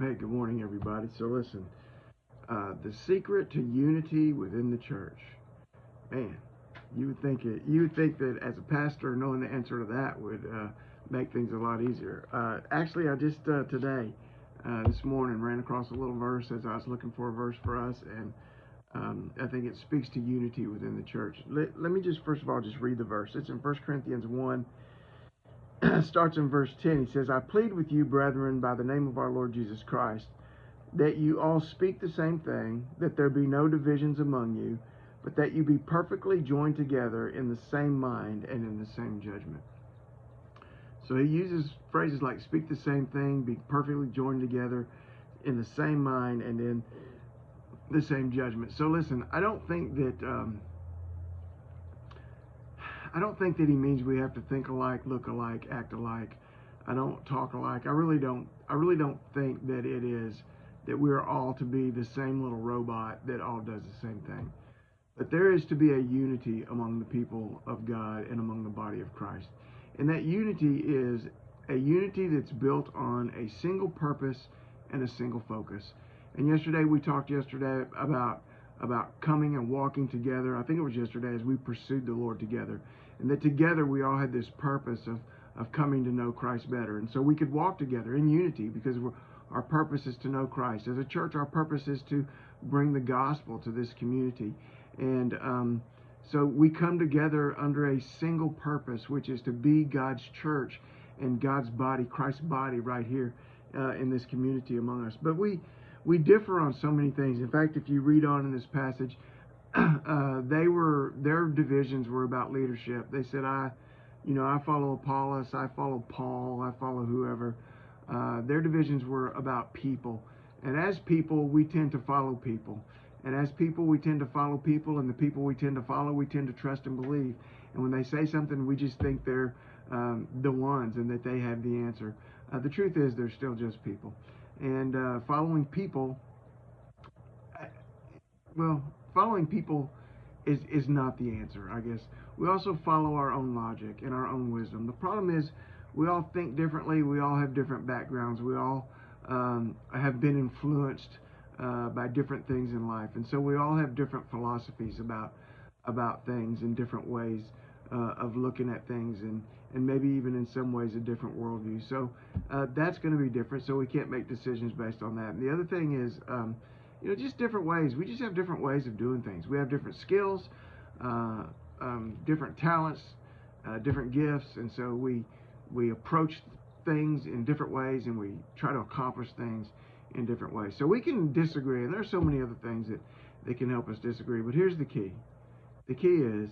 Hey, good morning, everybody. So, listen, the secret to unity within the church. Man, you would think that as a pastor, knowing the answer to that would make things a lot easier. Actually, I just today, this morning, ran across a little verse as I was looking for a verse for us, and I think it speaks to unity within the church. Let me just first of all just read the verse. It's in 1 Corinthians 1. Starts in verse 10. He says, "I plead with you, brethren, by the name of our Lord Jesus Christ, that you all speak the same thing, that there be no divisions among you, but that you be perfectly joined together in the same mind and in the same judgment." So he uses phrases like speak the same thing, be perfectly joined together in the same mind and in the same judgment. So listen, I don't think that he means we have to think alike, look alike, act alike. I don't talk alike. I really don't think that it is that we're all to be the same little robot that all does the same thing. But there is to be a unity among the people of God and among the body of Christ. And that unity is a unity that's built on a single purpose and a single focus. And yesterday we talked about coming and walking together. I think it was yesterday as we pursued the Lord together. And that together we all had this purpose of coming to know Christ better. And so we could walk together in unity because our purpose is to know Christ. As a church, our purpose is to bring the gospel to this community. And so we come together under a single purpose, which is to be God's church and God's body, Christ's body right here in this community among us. But we differ on so many things. In fact, if you read on in this passage, their divisions were about leadership. They said, I follow Apollos, I follow Paul, I follow whoever. Their divisions were about people. And as people, we tend to follow people. And as people, we tend to follow people, and the people we tend to follow, we tend to trust and believe. And when they say something, we just think they're the ones and that they have the answer. The truth is, they're still just people. And following well, following people is not the answer, I guess. We also follow our own logic and our own wisdom. The problem is we all think differently. We all have different backgrounds. We all have been influenced by different things in life. And so we all have different philosophies about things and different ways of looking at things and maybe even in some ways a different worldview. So that's going to be different. So we can't make decisions based on that. And the other thing is, just different ways. We just have different ways of doing things. We have different skills, uh, different talents, different gifts, and so we approach things in different ways, and we try to accomplish things in different ways. So we can disagree, and there's so many other things that can help us disagree. But here's the key. The key is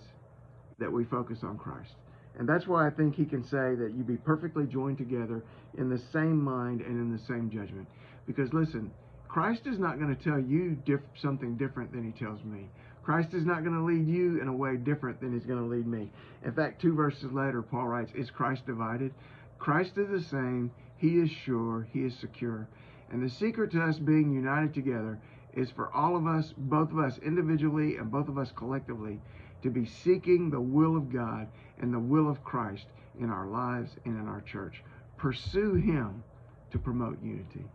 that we focus on Christ. And that's why I think he can say that you be perfectly joined together in the same mind and in the same judgment. Because listen, Christ is not going to tell you something different than he tells me. Christ is not going to lead you in a way different than he's going to lead me. In fact, 2 verses later, Paul writes, "Is Christ divided?" Christ is the same. He is sure. He is secure. And the secret to us being united together is for all of us, both of us individually and both of us collectively, to be seeking the will of God and the will of Christ in our lives and in our church. Pursue him to promote unity.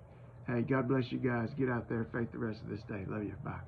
Hey, God bless you guys. Get out there, faith the rest of this day. Love you. Bye.